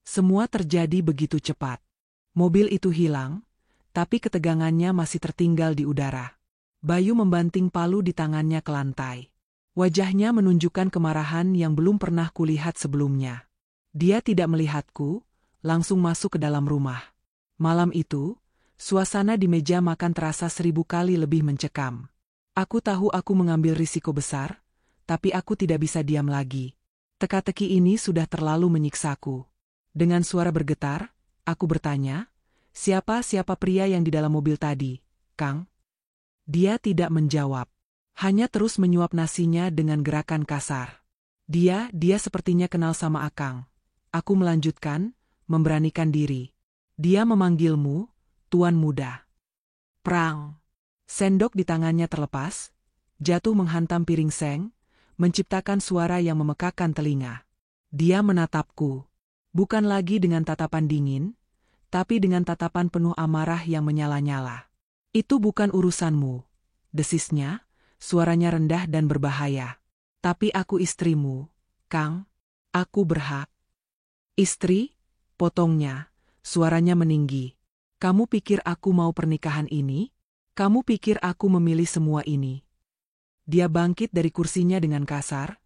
Semua terjadi begitu cepat. Mobil itu hilang, tapi ketegangannya masih tertinggal di udara. Bayu membanting palu di tangannya ke lantai. Wajahnya menunjukkan kemarahan yang belum pernah kulihat sebelumnya. Dia tidak melihatku, langsung masuk ke dalam rumah. Malam itu, suasana di meja makan terasa 1000 kali lebih mencekam. Aku tahu aku mengambil risiko besar, tapi aku tidak bisa diam lagi. Teka-teki ini sudah terlalu menyiksaku. Dengan suara bergetar, aku bertanya, siapa pria yang di dalam mobil tadi, Kang? Dia tidak menjawab. Hanya terus menyuap nasinya dengan gerakan kasar. Dia sepertinya kenal sama Akang. Aku melanjutkan, memberanikan diri. Dia memanggilmu, Tuan Muda. Prang. Sendok di tangannya terlepas, jatuh menghantam piring seng, menciptakan suara yang memekakan telinga. Dia menatapku. Bukan lagi dengan tatapan dingin, tapi dengan tatapan penuh amarah yang menyala-nyala. "Itu bukan urusanmu," desisnya, suaranya rendah dan berbahaya. "Tapi aku istrimu, Kang. Aku berhak." "Istri?" potongnya, suaranya meninggi. "Kamu pikir aku mau pernikahan ini? Kamu pikir aku memilih semua ini?" Dia bangkit dari kursinya dengan kasar,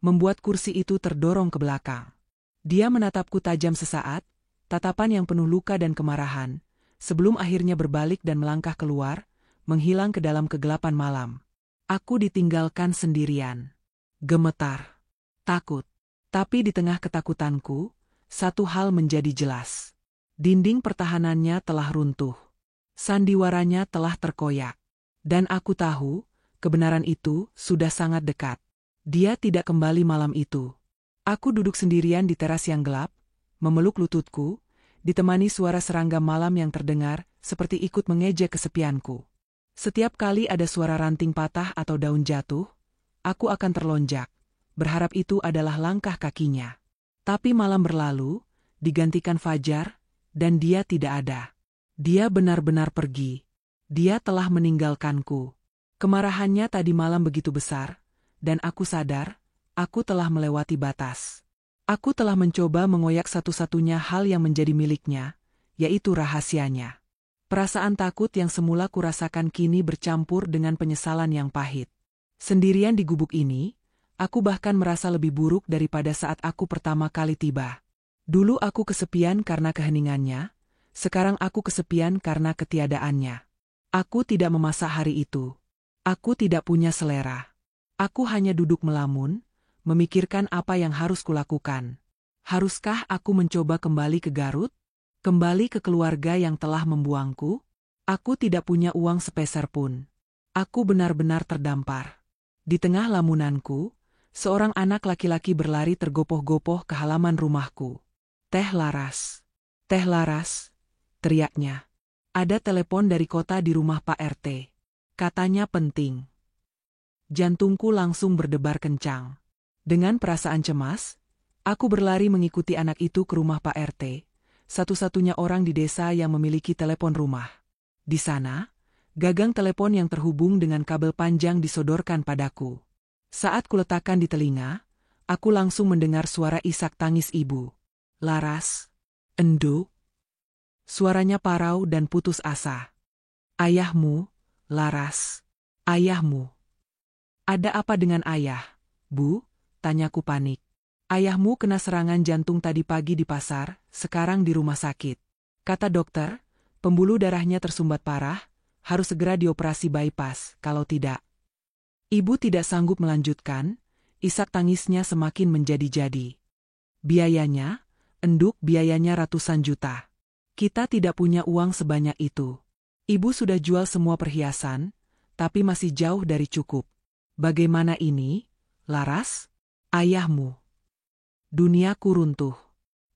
membuat kursi itu terdorong ke belakang. Dia menatapku tajam sesaat, tatapan yang penuh luka dan kemarahan, sebelum akhirnya berbalik dan melangkah keluar, menghilang ke dalam kegelapan malam. Aku ditinggalkan sendirian. Gemetar. Takut. Tapi di tengah ketakutanku, satu hal menjadi jelas. Dinding pertahanannya telah runtuh. Sandiwaranya telah terkoyak. Dan aku tahu, kebenaran itu sudah sangat dekat. Dia tidak kembali malam itu. Aku duduk sendirian di teras yang gelap, memeluk lututku, ditemani suara serangga malam yang terdengar, seperti ikut mengejek kesepianku. Setiap kali ada suara ranting patah atau daun jatuh, aku akan terlonjak, berharap itu adalah langkah kakinya. Tapi malam berlalu, digantikan fajar, dan dia tidak ada. Dia benar-benar pergi. Dia telah meninggalkanku. Kemarahannya tadi malam begitu besar, dan aku sadar, aku telah melewati batas. Aku telah mencoba mengoyak satu-satunya hal yang menjadi miliknya, yaitu rahasianya. Perasaan takut yang semula kurasakan kini bercampur dengan penyesalan yang pahit. Sendirian di gubuk ini, aku bahkan merasa lebih buruk daripada saat aku pertama kali tiba. Dulu aku kesepian karena keheningannya, sekarang aku kesepian karena ketiadaannya. Aku tidak memasak hari itu. Aku tidak punya selera. Aku hanya duduk melamun, memikirkan apa yang harus kulakukan. Haruskah aku mencoba kembali ke Garut? Kembali ke keluarga yang telah membuangku? Aku tidak punya uang sepeser pun. Aku benar-benar terdampar. Di tengah lamunanku, seorang anak laki-laki berlari tergopoh-gopoh ke halaman rumahku. Teh Laras. Teh Laras, teriaknya. Ada telepon dari kota di rumah Pak RT. Katanya penting. Jantungku langsung berdebar kencang. Dengan perasaan cemas, aku berlari mengikuti anak itu ke rumah Pak RT, satu-satunya orang di desa yang memiliki telepon rumah. Di sana, gagang telepon yang terhubung dengan kabel panjang disodorkan padaku. Saat kuletakkan di telinga, aku langsung mendengar suara isak tangis ibu. Laras, Endo. Suaranya parau dan putus asa. Ayahmu, Laras. Ayahmu. Ada apa dengan ayah, Bu? Tanyaku panik. Ayahmu kena serangan jantung tadi pagi di pasar, sekarang di rumah sakit. Kata dokter, pembuluh darahnya tersumbat parah, harus segera dioperasi bypass, kalau tidak. Ibu tidak sanggup melanjutkan, isak tangisnya semakin menjadi-jadi. Biayanya, Enduk, biayanya ratusan juta. Kita tidak punya uang sebanyak itu. Ibu sudah jual semua perhiasan, tapi masih jauh dari cukup. Bagaimana ini, Laras? Ayahmu. Duniaku runtuh.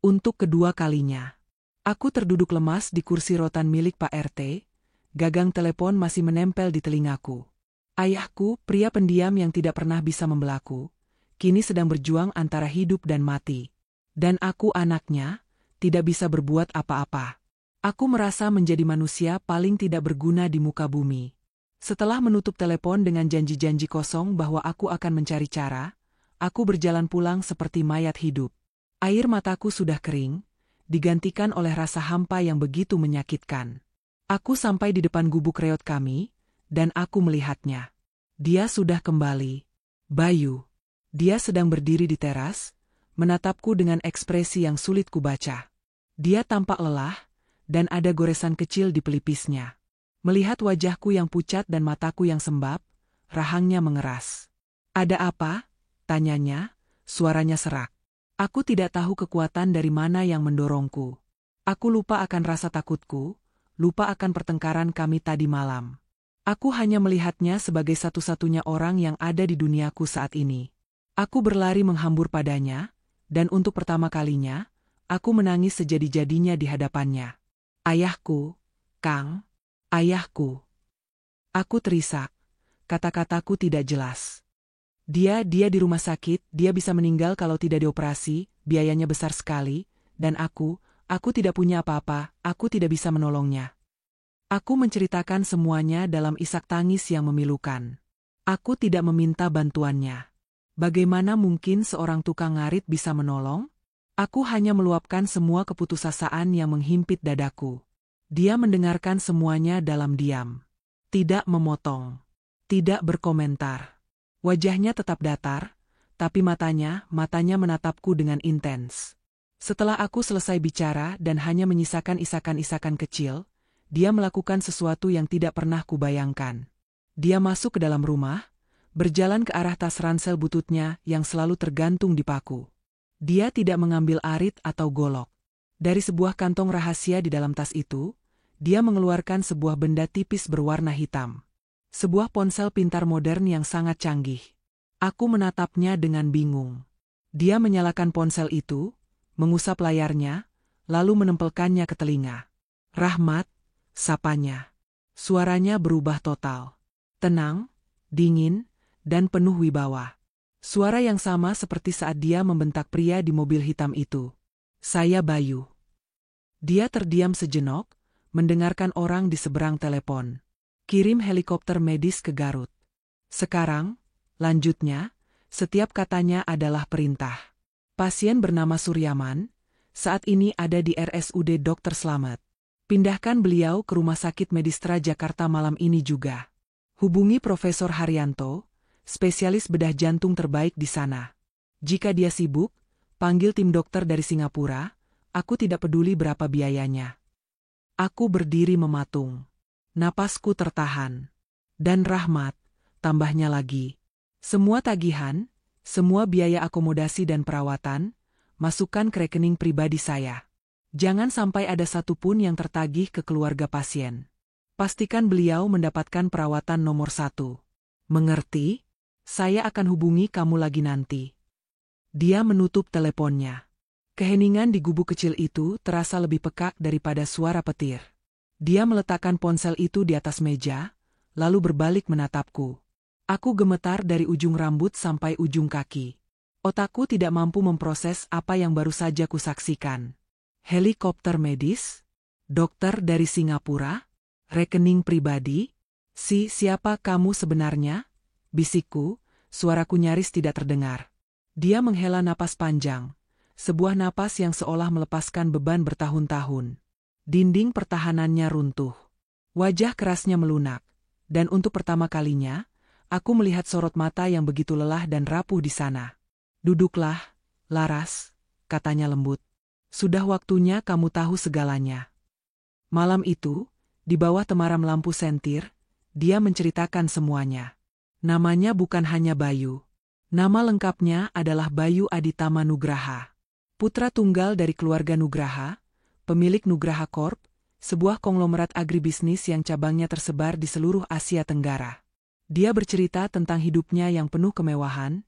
Untuk kedua kalinya. Aku terduduk lemas di kursi rotan milik Pak RT, gagang telepon masih menempel di telingaku. Ayahku, pria pendiam yang tidak pernah bisa membelaku, kini sedang berjuang antara hidup dan mati. Dan aku anaknya, tidak bisa berbuat apa-apa. Aku merasa menjadi manusia paling tidak berguna di muka bumi. Setelah menutup telepon dengan janji-janji kosong bahwa aku akan mencari cara, aku berjalan pulang seperti mayat hidup. Air mataku sudah kering, digantikan oleh rasa hampa yang begitu menyakitkan. Aku sampai di depan gubuk reot kami, dan aku melihatnya. Dia sudah kembali. Bayu. Dia sedang berdiri di teras, menatapku dengan ekspresi yang sulit kubaca. Dia tampak lelah, dan ada goresan kecil di pelipisnya. Melihat wajahku yang pucat dan mataku yang sembab, rahangnya mengeras. Ada apa? Tanyanya, suaranya serak. Aku tidak tahu kekuatan dari mana yang mendorongku. Aku lupa akan rasa takutku, lupa akan pertengkaran kami tadi malam. Aku hanya melihatnya sebagai satu-satunya orang yang ada di duniaku saat ini. Aku berlari menghambur padanya, dan untuk pertama kalinya, aku menangis sejadi-jadinya di hadapannya. Ayahku, Kang, ayahku. Aku terisak, kata-kataku tidak jelas. Dia di rumah sakit, dia bisa meninggal kalau tidak dioperasi, biayanya besar sekali, dan aku tidak punya apa-apa, aku tidak bisa menolongnya. Aku menceritakan semuanya dalam isak tangis yang memilukan. Aku tidak meminta bantuannya. Bagaimana mungkin seorang tukang ngarit bisa menolong? Aku hanya meluapkan semua keputusasaan yang menghimpit dadaku. Dia mendengarkan semuanya dalam diam. Tidak memotong. Tidak berkomentar. Wajahnya tetap datar, tapi matanya menatapku dengan intens. Setelah aku selesai bicara dan hanya menyisakan isakan-isakan kecil, dia melakukan sesuatu yang tidak pernah kubayangkan. Dia masuk ke dalam rumah, berjalan ke arah tas ransel bututnya yang selalu tergantung di paku. Dia tidak mengambil arit atau golok. Dari sebuah kantong rahasia di dalam tas itu, dia mengeluarkan sebuah benda tipis berwarna hitam. Sebuah ponsel pintar modern yang sangat canggih. Aku menatapnya dengan bingung. Dia menyalakan ponsel itu, mengusap layarnya, lalu menempelkannya ke telinga. "Rahmat," sapanya. Suaranya berubah total. Tenang, dingin, dan penuh wibawa. Suara yang sama seperti saat dia membentak pria di mobil hitam itu. "Saya Bayu." Dia terdiam sejenak, mendengarkan orang di seberang telepon. "Kirim helikopter medis ke Garut." "Sekarang," lanjutnya, setiap katanya adalah perintah. "Pasien bernama Suryaman, saat ini ada di RSUD Dr. Slamet. Pindahkan beliau ke Rumah Sakit Medistra Jakarta malam ini juga. Hubungi Profesor Haryanto, spesialis bedah jantung terbaik di sana. Jika dia sibuk, panggil tim dokter dari Singapura, aku tidak peduli berapa biayanya." Aku berdiri mematung. Napasku tertahan. "Dan Rahmat," tambahnya lagi. "Semua tagihan, semua biaya akomodasi dan perawatan, masukkan ke rekening pribadi saya. Jangan sampai ada satupun yang tertagih ke keluarga pasien. Pastikan beliau mendapatkan perawatan nomor 1. Mengerti? Saya akan hubungi kamu lagi nanti." Dia menutup teleponnya. Keheningan di gubuk kecil itu terasa lebih pekak daripada suara petir. Dia meletakkan ponsel itu di atas meja, lalu berbalik menatapku. Aku gemetar dari ujung rambut sampai ujung kaki. Otakku tidak mampu memproses apa yang baru saja kusaksikan. Helikopter medis? Dokter dari Singapura? Rekening pribadi? Siapa kamu sebenarnya?" bisikku, suaraku nyaris tidak terdengar. Dia menghela napas panjang. Sebuah napas yang seolah melepaskan beban bertahun-tahun. Dinding pertahanannya runtuh. Wajah kerasnya melunak. Dan untuk pertama kalinya, aku melihat sorot mata yang begitu lelah dan rapuh di sana. "Duduklah, Laras," katanya lembut. "Sudah waktunya kamu tahu segalanya." Malam itu, di bawah temaram lampu sentir, dia menceritakan semuanya. Namanya bukan hanya Bayu. Nama lengkapnya adalah Bayu Aditama Nugraha. Putra tunggal dari keluarga Nugraha, pemilik Nugraha Corp, sebuah konglomerat agribisnis yang cabangnya tersebar di seluruh Asia Tenggara. Dia bercerita tentang hidupnya yang penuh kemewahan,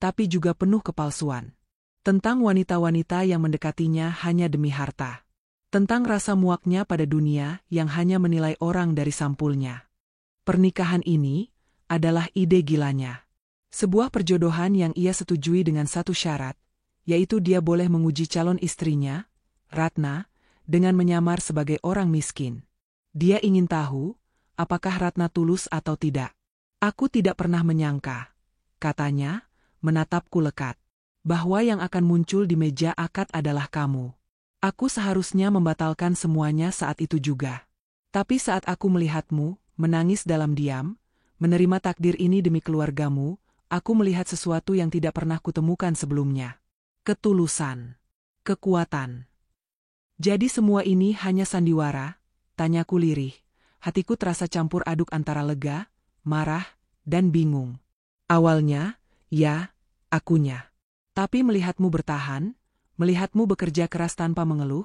tapi juga penuh kepalsuan. Tentang wanita-wanita yang mendekatinya hanya demi harta. Tentang rasa muaknya pada dunia yang hanya menilai orang dari sampulnya. Pernikahan ini adalah ide gilanya. Sebuah perjodohan yang ia setujui dengan satu syarat, yaitu dia boleh menguji calon istrinya, Ratna, dengan menyamar sebagai orang miskin. Dia ingin tahu, apakah Ratna tulus atau tidak. "Aku tidak pernah menyangka," katanya, menatapku lekat, "bahwa yang akan muncul di meja akad adalah kamu. Aku seharusnya membatalkan semuanya saat itu juga. Tapi saat aku melihatmu, menangis dalam diam, menerima takdir ini demi keluargamu, aku melihat sesuatu yang tidak pernah kutemukan sebelumnya. Ketulusan. Kekuatan. Jadi semua ini hanya sandiwara?" tanyaku lirih. Hatiku terasa campur aduk antara lega, marah, dan bingung. "Awalnya, ya, akunya. Tapi melihatmu bertahan, melihatmu bekerja keras tanpa mengeluh,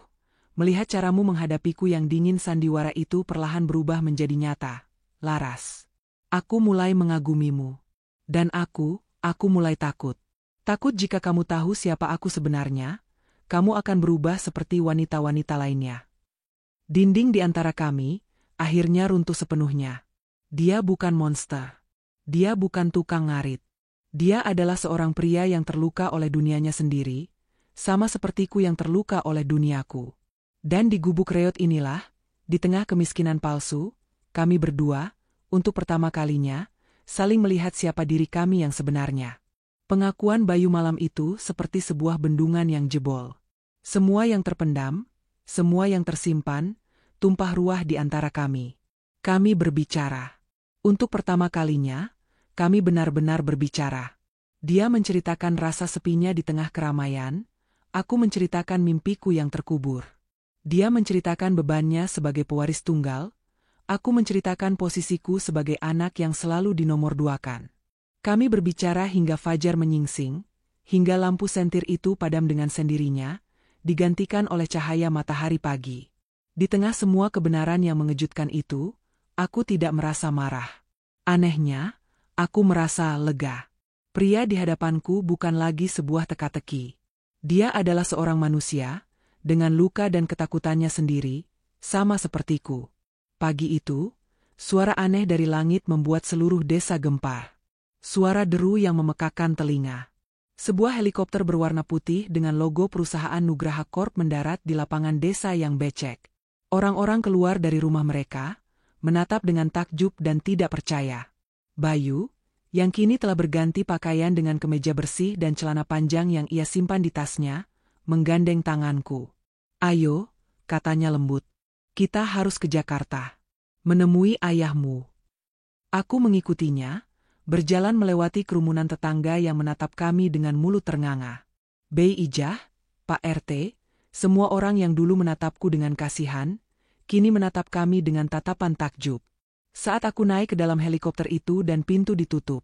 melihat caramu menghadapiku yang dingin, sandiwara itu perlahan berubah menjadi nyata. Laras. Aku mulai mengagumimu. Dan aku mulai takut. Takut jika kamu tahu siapa aku sebenarnya, kamu akan berubah seperti wanita-wanita lainnya." Dinding di antara kami akhirnya runtuh sepenuhnya. Dia bukan monster. Dia bukan tukang ngarit. Dia adalah seorang pria yang terluka oleh dunianya sendiri, sama sepertiku yang terluka oleh duniaku. Dan di gubuk reot inilah, di tengah kemiskinan palsu, kami berdua, untuk pertama kalinya, saling melihat siapa diri kami yang sebenarnya. Pengakuan Bayu malam itu seperti sebuah bendungan yang jebol. Semua yang terpendam, semua yang tersimpan, tumpah ruah di antara kami. Kami berbicara. Untuk pertama kalinya, kami benar-benar berbicara. Dia menceritakan rasa sepinya di tengah keramaian, aku menceritakan mimpiku yang terkubur. Dia menceritakan bebannya sebagai pewaris tunggal, aku menceritakan posisiku sebagai anak yang selalu dinomorduakan. Kami berbicara hingga fajar menyingsing, hingga lampu sentir itu padam dengan sendirinya, digantikan oleh cahaya matahari pagi. Di tengah semua kebenaran yang mengejutkan itu, aku tidak merasa marah. Anehnya, aku merasa lega. Pria di hadapanku bukan lagi sebuah teka-teki. Dia adalah seorang manusia, dengan luka dan ketakutannya sendiri, sama sepertiku. Pagi itu, suara aneh dari langit membuat seluruh desa gempar. Suara deru yang memekakkan telinga. Sebuah helikopter berwarna putih dengan logo perusahaan Nugraha Corp mendarat di lapangan desa yang becek. Orang-orang keluar dari rumah mereka, menatap dengan takjub dan tidak percaya. Bayu, yang kini telah berganti pakaian dengan kemeja bersih dan celana panjang yang ia simpan di tasnya, menggandeng tanganku. "Ayo," katanya lembut. "Kita harus ke Jakarta. Menemui ayahmu." Aku mengikutinya, berjalan melewati kerumunan tetangga yang menatap kami dengan mulut ternganga. Bey Ijah, Pak RT, semua orang yang dulu menatapku dengan kasihan, kini menatap kami dengan tatapan takjub. Saat aku naik ke dalam helikopter itu dan pintu ditutup,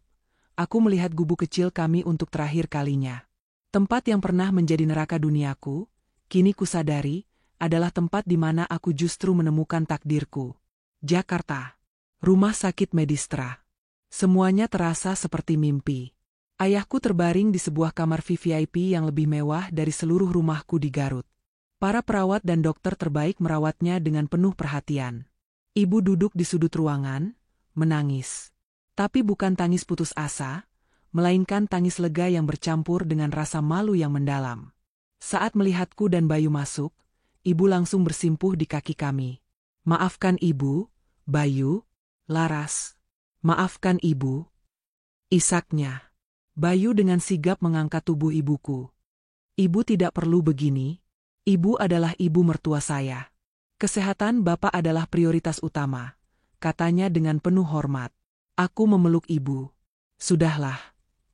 aku melihat gubuk kecil kami untuk terakhir kalinya. Tempat yang pernah menjadi neraka duniaku, kini kusadari, adalah tempat di mana aku justru menemukan takdirku. Jakarta. Rumah sakit Medistra. Semuanya terasa seperti mimpi. Ayahku terbaring di sebuah kamar VVIP yang lebih mewah dari seluruh rumahku di Garut. Para perawat dan dokter terbaik merawatnya dengan penuh perhatian. Ibu duduk di sudut ruangan, menangis. Tapi bukan tangis putus asa, melainkan tangis lega yang bercampur dengan rasa malu yang mendalam. Saat melihatku dan Bayu masuk, ibu langsung bersimpuh di kaki kami. "Maafkan ibu, Bayu, Laras. Maafkan ibu." Isaknya. Bayu dengan sigap mengangkat tubuh ibuku. "Ibu tidak perlu begini. Ibu adalah ibu mertua saya. Kesehatan Bapak adalah prioritas utama," katanya dengan penuh hormat. Aku memeluk ibu. "Sudahlah,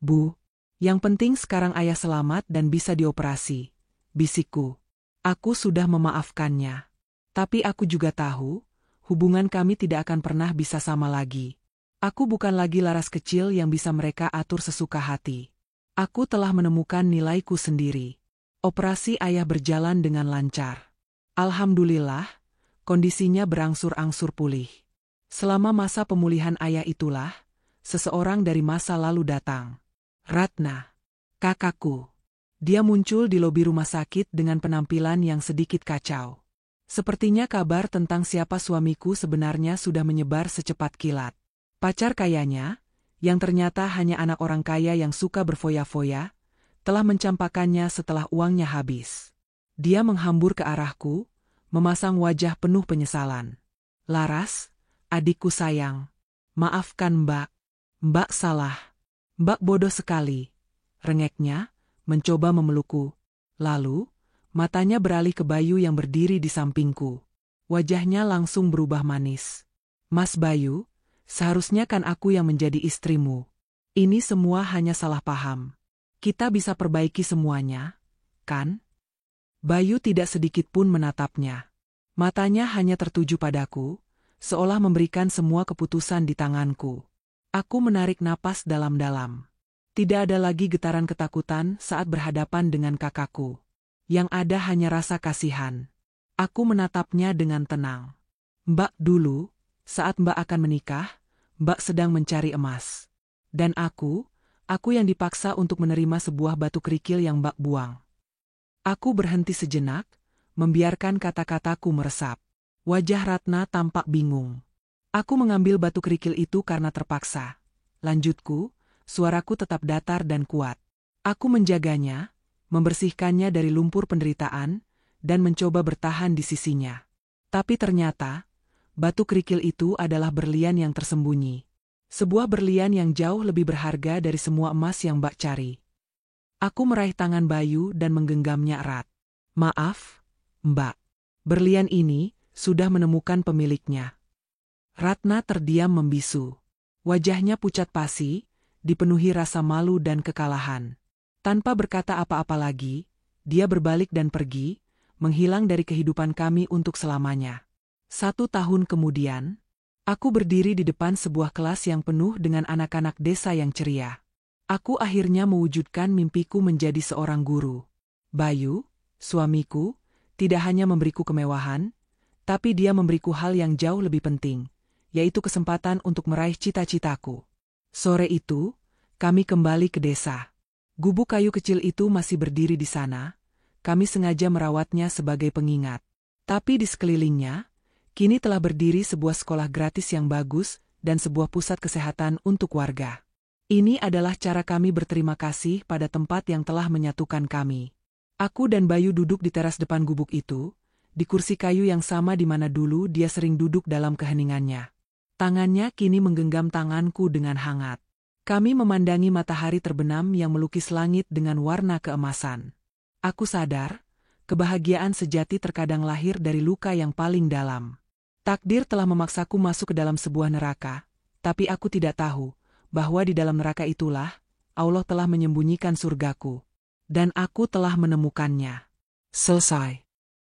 Bu. Yang penting sekarang ayah selamat dan bisa dioperasi," bisikku. Aku sudah memaafkannya. Tapi aku juga tahu, hubungan kami tidak akan pernah bisa sama lagi. Aku bukan lagi Laras kecil yang bisa mereka atur sesuka hati. Aku telah menemukan nilaiku sendiri. Operasi ayah berjalan dengan lancar. Alhamdulillah, kondisinya berangsur-angsur pulih. Selama masa pemulihan ayah itulah, seseorang dari masa lalu datang. Ratna. Kakakku. Dia muncul di lobi rumah sakit dengan penampilan yang sedikit kacau. Sepertinya kabar tentang siapa suamiku sebenarnya sudah menyebar secepat kilat. Pacar kayanya, yang ternyata hanya anak orang kaya yang suka berfoya-foya, telah mencampakkannya setelah uangnya habis. Dia menghambur ke arahku, memasang wajah penuh penyesalan. "Laras, adikku sayang. Maafkan Mbak. Mbak salah. Mbak bodoh sekali," rengeknya, mencoba memelukku. Lalu, matanya beralih ke Bayu yang berdiri di sampingku. Wajahnya langsung berubah manis. "Mas Bayu, seharusnya kan aku yang menjadi istrimu. Ini semua hanya salah paham. Kita bisa perbaiki semuanya, kan?" Bayu tidak sedikit pun menatapnya. Matanya hanya tertuju padaku, seolah memberikan semua keputusan di tanganku. Aku menarik napas dalam-dalam. Tidak ada lagi getaran ketakutan saat berhadapan dengan kakakku. Yang ada hanya rasa kasihan. Aku menatapnya dengan tenang. "Mbak, dulu, saat Mbak akan menikah, Mbak sedang mencari emas. Dan aku yang dipaksa untuk menerima sebuah batu kerikil yang Mbak buang." Aku berhenti sejenak, membiarkan kata-kataku meresap. Wajah Ratna tampak bingung. "Aku mengambil batu kerikil itu karena terpaksa," lanjutku, suaraku tetap datar dan kuat. "Aku menjaganya, membersihkannya dari lumpur penderitaan, dan mencoba bertahan di sisinya. Tapi ternyata, batu kerikil itu adalah berlian yang tersembunyi. Sebuah berlian yang jauh lebih berharga dari semua emas yang Mbak cari." Aku meraih tangan Bayu dan menggenggamnya erat. "Maaf, Mbak. Berlian ini sudah menemukan pemiliknya." Ratna terdiam membisu. Wajahnya pucat pasi, dipenuhi rasa malu dan kekalahan. Tanpa berkata apa-apa lagi, dia berbalik dan pergi, menghilang dari kehidupan kami untuk selamanya. 1 tahun kemudian, aku berdiri di depan sebuah kelas yang penuh dengan anak-anak desa yang ceria. Aku akhirnya mewujudkan mimpiku menjadi seorang guru. Bayu, suamiku, tidak hanya memberiku kemewahan, tapi dia memberiku hal yang jauh lebih penting, yaitu kesempatan untuk meraih cita-citaku. Sore itu, kami kembali ke desa. Gubuk kayu kecil itu masih berdiri di sana, kami sengaja merawatnya sebagai pengingat. Tapi di sekelilingnya, kini telah berdiri sebuah sekolah gratis yang bagus dan sebuah pusat kesehatan untuk warga. Ini adalah cara kami berterima kasih pada tempat yang telah menyatukan kami. Aku dan Bayu duduk di teras depan gubuk itu, di kursi kayu yang sama di mana dulu dia sering duduk dalam keheningannya. Tangannya kini menggenggam tanganku dengan hangat. Kami memandangi matahari terbenam yang melukis langit dengan warna keemasan. Aku sadar, kebahagiaan sejati terkadang lahir dari luka yang paling dalam. Takdir telah memaksaku masuk ke dalam sebuah neraka, tapi aku tidak tahu bahwa di dalam neraka itulah Allah telah menyembunyikan surgaku. Dan aku telah menemukannya. Selesai.